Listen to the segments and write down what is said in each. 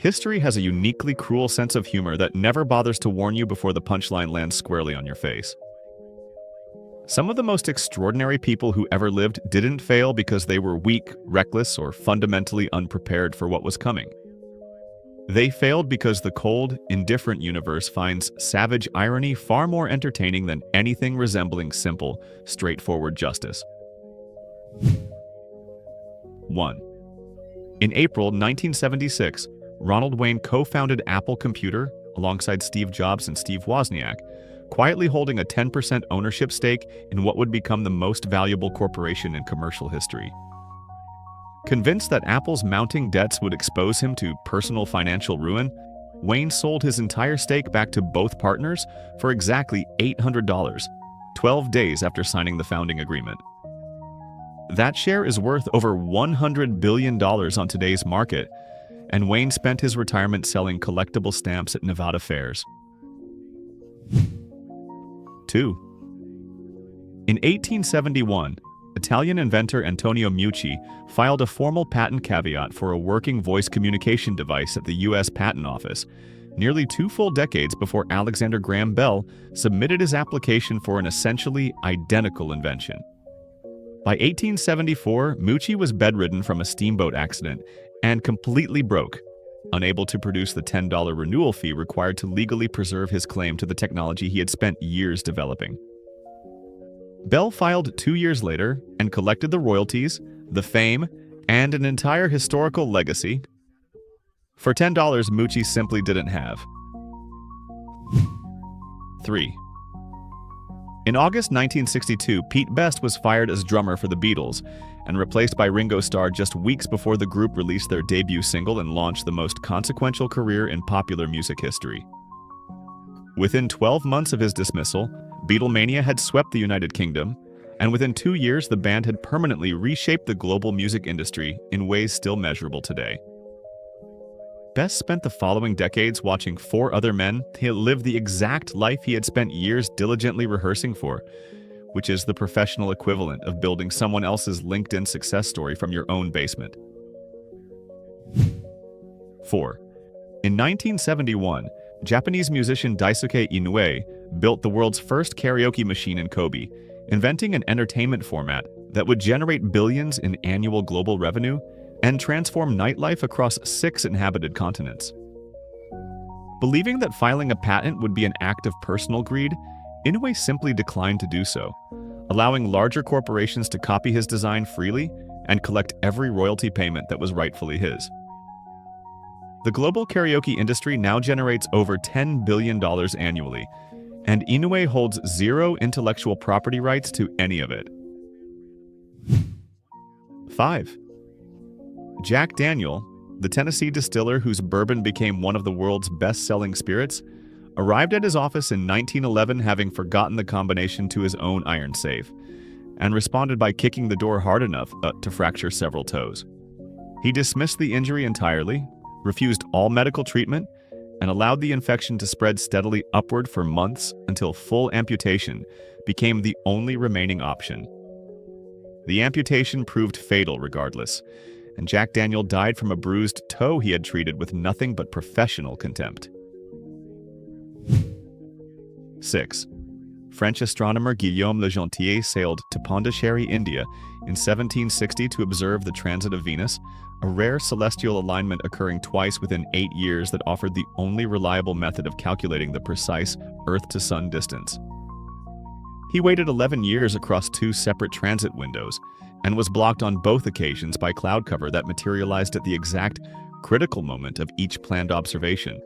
History has a uniquely cruel sense of humor that never bothers to warn you before the punchline lands squarely on your face. Some of the most extraordinary people who ever lived didn't fail because they were weak, reckless, or fundamentally unprepared for what was coming. They failed because the cold, indifferent universe finds savage irony far more entertaining than anything resembling simple, straightforward justice. 1. In April 1976, Ronald Wayne co-founded Apple Computer alongside Steve Jobs and Steve Wozniak, quietly holding a 10% ownership stake in what would become the most valuable corporation in commercial history. Convinced that Apple's mounting debts would expose him to personal financial ruin, Wayne sold his entire stake back to both partners for exactly $800, 12 days after signing the founding agreement. That share is worth over $100 billion on today's market, and Wayne spent his retirement selling collectible stamps at Nevada fairs. 2. In 1871, Italian inventor Antonio Meucci filed a formal patent caveat for a working voice communication device at the U.S. Patent Office, nearly 2 full decades before Alexander Graham Bell submitted his application for an essentially identical invention. By 1874, Meucci was bedridden from a steamboat accident and completely broke, unable to produce the $10 renewal fee required to legally preserve his claim to the technology he had spent years developing. Bell filed 2 years later and collected the royalties, the fame, and an entire historical legacy for $10 Meucci simply didn't have. 3. In August 1962, Pete Best was fired as drummer for the Beatles and replaced by Ringo Starr just weeks before the group released their debut single and launched the most consequential career in popular music history. Within 12 months of his dismissal, Beatlemania had swept the United Kingdom, and within 2 years the band had permanently reshaped the global music industry in ways still measurable today. Best spent the following decades watching 4 other men live the exact life he had spent years diligently rehearsing for, which is the professional equivalent of building someone else's LinkedIn success story from your own basement. 4. In 1971, Japanese musician Daisuke Inoue built the world's first karaoke machine in Kobe, inventing an entertainment format that would generate billions in annual global revenue and transform nightlife across 6 inhabited continents. Believing that filing a patent would be an act of personal greed, Inoue simply declined to do so, allowing larger corporations to copy his design freely and collect every royalty payment that was rightfully his. The global karaoke industry now generates over $10 billion annually, and Inoue holds 0 intellectual property rights to any of it. 5. Jack Daniel, the Tennessee distiller whose bourbon became one of the world's best-selling spirits, arrived at his office in 1911 having forgotten the combination to his own iron safe, and responded by kicking the door hard enough to fracture several toes. He dismissed the injury entirely, refused all medical treatment, and allowed the infection to spread steadily upward for months until full amputation became the only remaining option. The amputation proved fatal regardless, and Jack Daniel died from a bruised toe he had treated with nothing but professional contempt. 6. French astronomer Guillaume Le Gentil sailed to Pondicherry, India, in 1760 to observe the transit of Venus, a rare celestial alignment occurring twice within 8 years that offered the only reliable method of calculating the precise Earth-to-Sun distance. He waited 11 years across 2 separate transit windows, and was blocked on both occasions by cloud cover that materialized at the exact critical moment of each planned observation.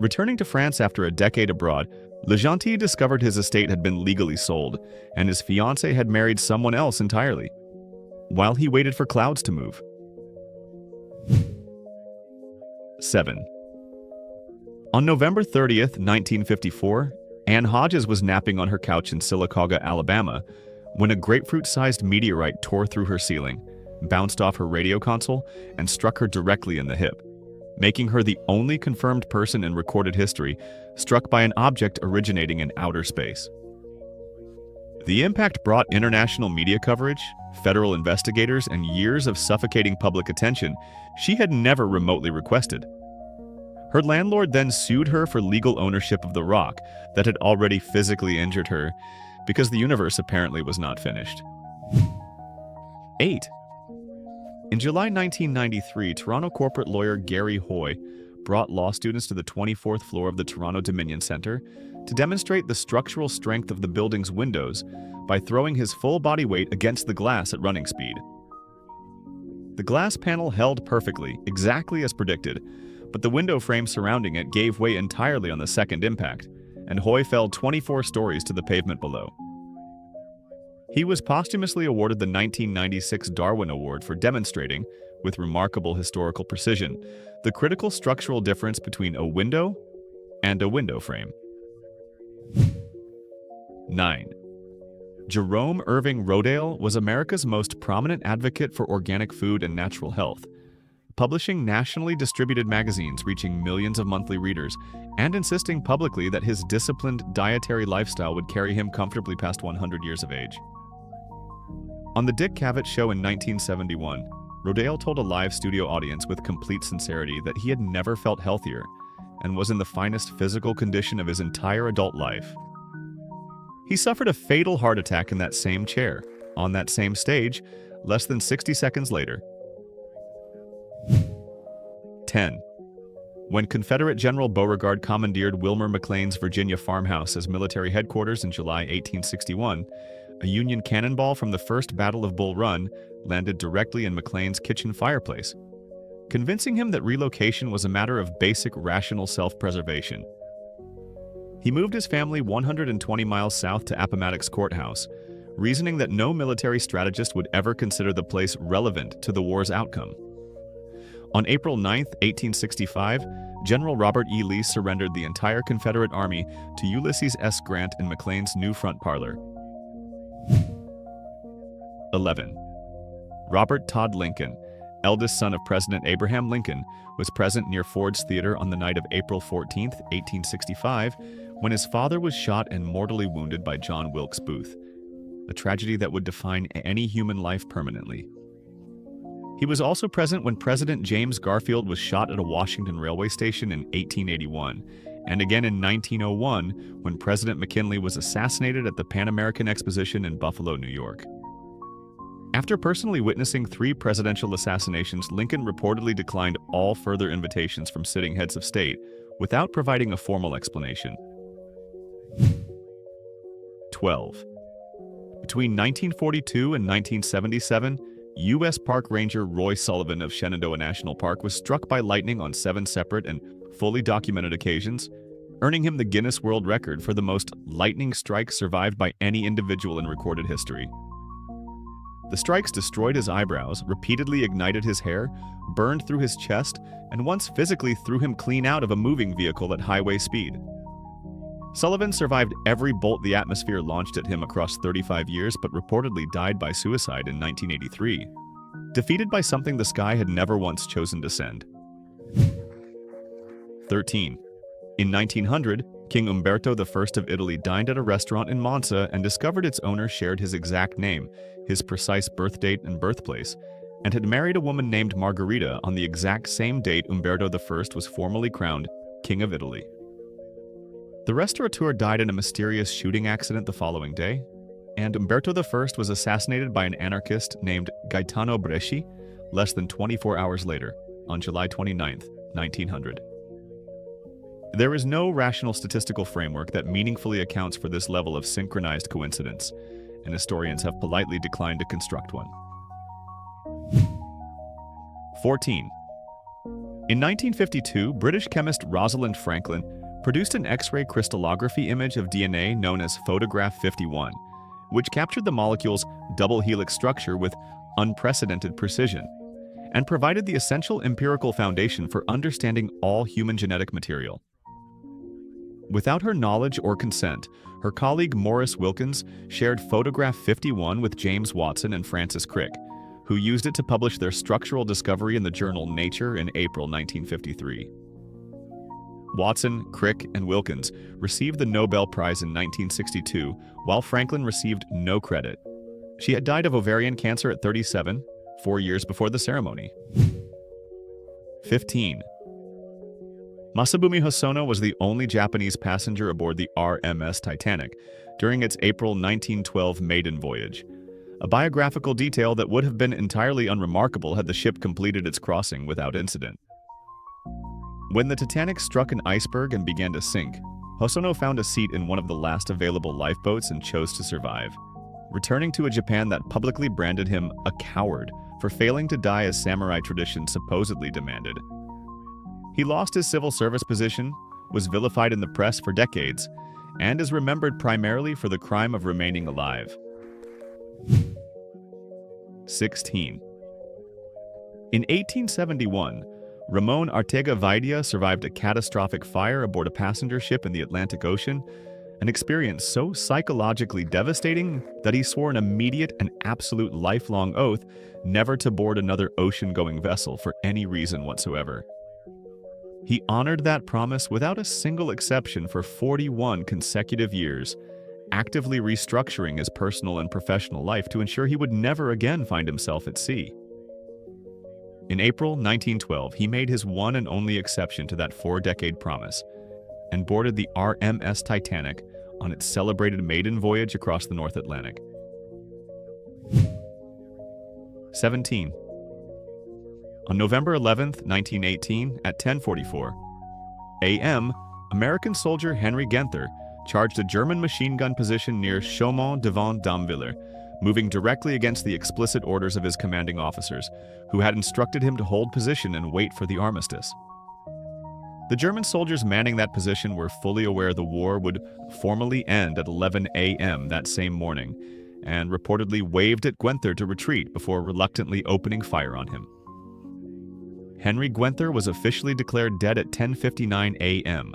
Returning to France after a decade abroad, Le Gentil discovered his estate had been legally sold, and his fiancée had married someone else entirely, while he waited for clouds to move. 7. On November 30th, 1954, Anne Hodges was napping on her couch in Sylacauga, Alabama, when a grapefruit-sized meteorite tore through her ceiling, bounced off her radio console, and struck her directly in the hip, making her the only confirmed person in recorded history struck by an object originating in outer space. The impact brought international media coverage, federal investigators, and years of suffocating public attention she had never remotely requested. Her landlord then sued her for legal ownership of the rock that had already physically injured her, because the universe apparently was not finished. 8. In July 1993, Toronto corporate lawyer Gary Hoy brought law students to the 24th floor of the Toronto Dominion Centre to demonstrate the structural strength of the building's windows by throwing his full body weight against the glass at running speed. The glass panel held perfectly, exactly as predicted, but the window frame surrounding it gave way entirely on the second impact, and Hoy fell 24 stories to the pavement below. He was posthumously awarded the 1996 Darwin Award for demonstrating, with remarkable historical precision, the critical structural difference between a window and a window frame. 9. Jerome Irving Rodale was America's most prominent advocate for organic food and natural health, publishing nationally distributed magazines reaching millions of monthly readers and insisting publicly that his disciplined dietary lifestyle would carry him comfortably past 100 years of age. On The Dick Cavett Show in 1971, Rodale told a live studio audience with complete sincerity that he had never felt healthier and was in the finest physical condition of his entire adult life. He suffered a fatal heart attack in that same chair, on that same stage, less than 60 seconds later. 10. When Confederate General Beauregard commandeered Wilmer McLean's Virginia farmhouse as military headquarters in July 1861, a Union cannonball from the First Battle of Bull Run landed directly in McLean's kitchen fireplace, convincing him that relocation was a matter of basic rational self-preservation. He moved his family 120 miles south to Appomattox Courthouse, reasoning that no military strategist would ever consider the place relevant to the war's outcome. On April 9, 1865, General Robert E. Lee surrendered the entire Confederate Army to Ulysses S. Grant in McLean's new front parlor. 11. Robert Todd Lincoln, eldest son of President Abraham Lincoln, was present near Ford's Theater on the night of April 14, 1865, when his father was shot and mortally wounded by John Wilkes Booth, a tragedy that would define any human life permanently. He was also present when President James Garfield was shot at a Washington railway station in 1881, and again in 1901 when President McKinley was assassinated at the Pan American Exposition in Buffalo, New York. After personally witnessing 3 presidential assassinations, Lincoln reportedly declined all further invitations from sitting heads of state without providing a formal explanation. 12. Between 1942 and 1977, U.S. Park Ranger Roy Sullivan of Shenandoah National Park was struck by lightning on 7 separate and fully documented occasions, earning him the Guinness World Record for the most lightning strikes survived by any individual in recorded history. The strikes destroyed his eyebrows, repeatedly ignited his hair, burned through his chest, and once physically threw him clean out of a moving vehicle at highway speed. Sullivan survived every bolt the atmosphere launched at him across 35 years, but reportedly died by suicide in 1983, defeated by something the sky had never once chosen to send. 13. In 1900, King Umberto I of Italy dined at a restaurant in Monza and discovered its owner shared his exact name, his precise birth date and birthplace, and had married a woman named Margherita on the exact same date Umberto I was formally crowned King of Italy. The restaurateur died in a mysterious shooting accident the following day, and Umberto I was assassinated by an anarchist named Gaetano Bresci less than 24 hours later, on July 29, 1900. There is no rational statistical framework that meaningfully accounts for this level of synchronized coincidence, and historians have politely declined to construct one. 14. In 1952, British chemist Rosalind Franklin produced an X-ray crystallography image of DNA known as Photograph 51, which captured the molecule's double helix structure with unprecedented precision, and provided the essential empirical foundation for understanding all human genetic material. Without her knowledge or consent, her colleague Maurice Wilkins shared Photograph 51 with James Watson and Francis Crick, who used it to publish their structural discovery in the journal Nature in April 1953. Watson, Crick, and Wilkins received the Nobel Prize in 1962, while Franklin received no credit. She had died of ovarian cancer at 37, 4 years before the ceremony. 15. Masabumi Hosono was the only Japanese passenger aboard the RMS Titanic during its April 1912 maiden voyage, a biographical detail that would have been entirely unremarkable had the ship completed its crossing without incident. When the Titanic struck an iceberg and began to sink, Hosono found a seat in one of the last available lifeboats and chose to survive, returning to a Japan that publicly branded him a coward for failing to die as samurai tradition supposedly demanded. He lost his civil service position, was vilified in the press for decades, and is remembered primarily for the crime of remaining alive. 16. In 1871, Ramon Arteaga Vaidia survived a catastrophic fire aboard a passenger ship in the Atlantic Ocean, an experience so psychologically devastating that he swore an immediate and absolute lifelong oath never to board another ocean-going vessel for any reason whatsoever. He honored that promise without a single exception for 41 consecutive years, actively restructuring his personal and professional life to ensure he would never again find himself at sea. In April 1912, he made his one and only exception to that 4-decade promise and boarded the RMS Titanic on its celebrated maiden voyage across the North Atlantic. 17. On November 11, 1918, at 10:44 a.m., American soldier Henry Genther charged a German machine gun position near Chaumont-devant-Damviller, moving directly against the explicit orders of his commanding officers, who had instructed him to hold position and wait for the armistice. The German soldiers manning that position were fully aware the war would formally end at 11 a.m. that same morning, and reportedly waved at Genther to retreat before reluctantly opening fire on him. Henry Genther was officially declared dead at 10:59 a.m.,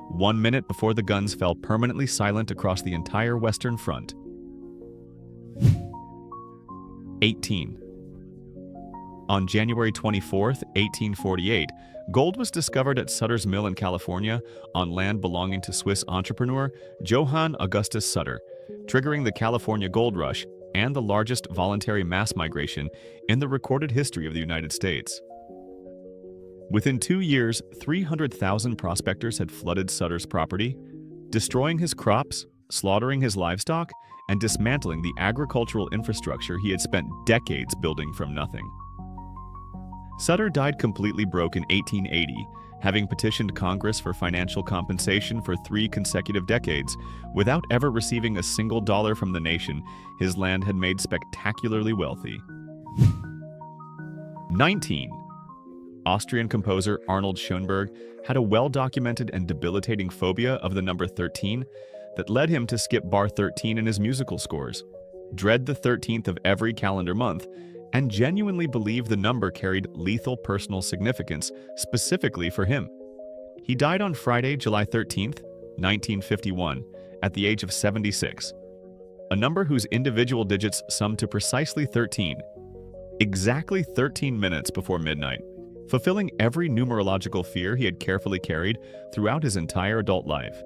1 minute before the guns fell permanently silent across the entire Western Front. 18. On January 24, 1848, gold was discovered at Sutter's Mill in California on land belonging to Swiss entrepreneur Johann Augustus Sutter, triggering the California Gold Rush and the largest voluntary mass migration in the recorded history of the United States. Within 2 years, 300,000 prospectors had flooded Sutter's property, destroying his crops, slaughtering his livestock, and dismantling the agricultural infrastructure he had spent decades building from nothing. Sutter died completely broke in 1880, having petitioned Congress for financial compensation for 3 consecutive decades. Without ever receiving a single dollar from the nation, his land had made spectacularly wealthy. 19. Austrian composer Arnold Schoenberg had a well-documented and debilitating phobia of the number 13 that led him to skip bar 13 in his musical scores, dread the 13th of every calendar month, and genuinely believe the number carried lethal personal significance specifically for him. He died on Friday, July 13, 1951, at the age of 76, a number whose individual digits sum to precisely 13, exactly 13 minutes before midnight, fulfilling every numerological fear he had carefully carried throughout his entire adult life.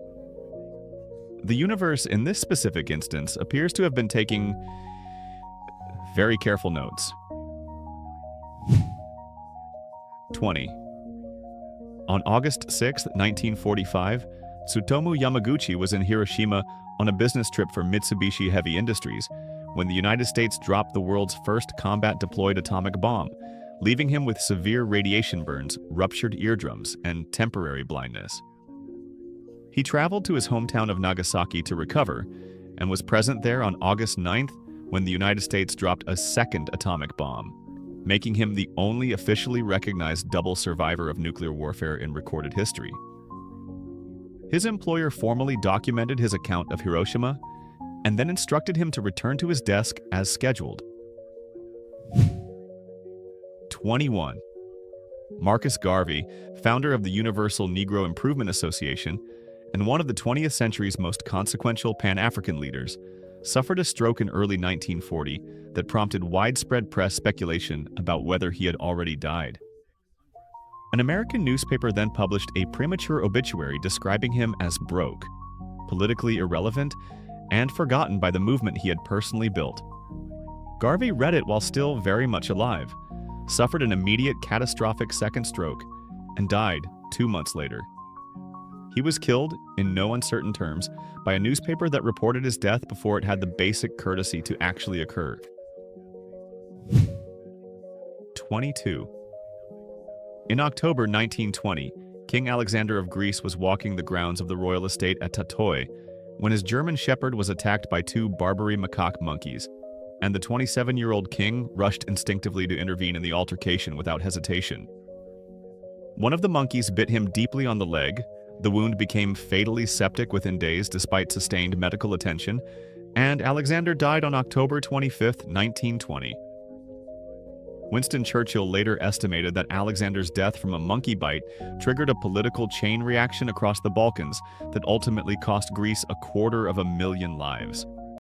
The universe in this specific instance appears to have been taking very careful notes. 20. On August 6, 1945, Tsutomu Yamaguchi was in Hiroshima on a business trip for Mitsubishi Heavy Industries when the United States dropped the world's first combat-deployed atomic bomb, leaving him with severe radiation burns, ruptured eardrums, and temporary blindness. He traveled to his hometown of Nagasaki to recover, and was present there on August 9th when the United States dropped a second atomic bomb, making him the only officially recognized double survivor of nuclear warfare in recorded history. His employer formally documented his account of Hiroshima and then instructed him to return to his desk as scheduled. 21. Marcus Garvey, founder of the Universal Negro Improvement Association and one of the 20th century's most consequential Pan-African leaders, suffered a stroke in early 1940 that prompted widespread press speculation about whether he had already died. An American newspaper then published a premature obituary describing him as broke, politically irrelevant, and forgotten by the movement he had personally built. Garvey read it while still very much alive, suffered an immediate catastrophic second stroke, and died 2 months later. He was killed, in no uncertain terms, by a newspaper that reported his death before it had the basic courtesy to actually occur. 22. In October 1920, King Alexander of Greece was walking the grounds of the royal estate at Tatoi when his German shepherd was attacked by two Barbary macaque monkeys, and the 27-year-old king rushed instinctively to intervene in the altercation without hesitation. One of the monkeys bit him deeply on the leg, the wound became fatally septic within days despite sustained medical attention, and Alexander died on October 25, 1920. Winston Churchill later estimated that Alexander's death from a monkey bite triggered a political chain reaction across the Balkans that ultimately cost Greece 250,000 lives.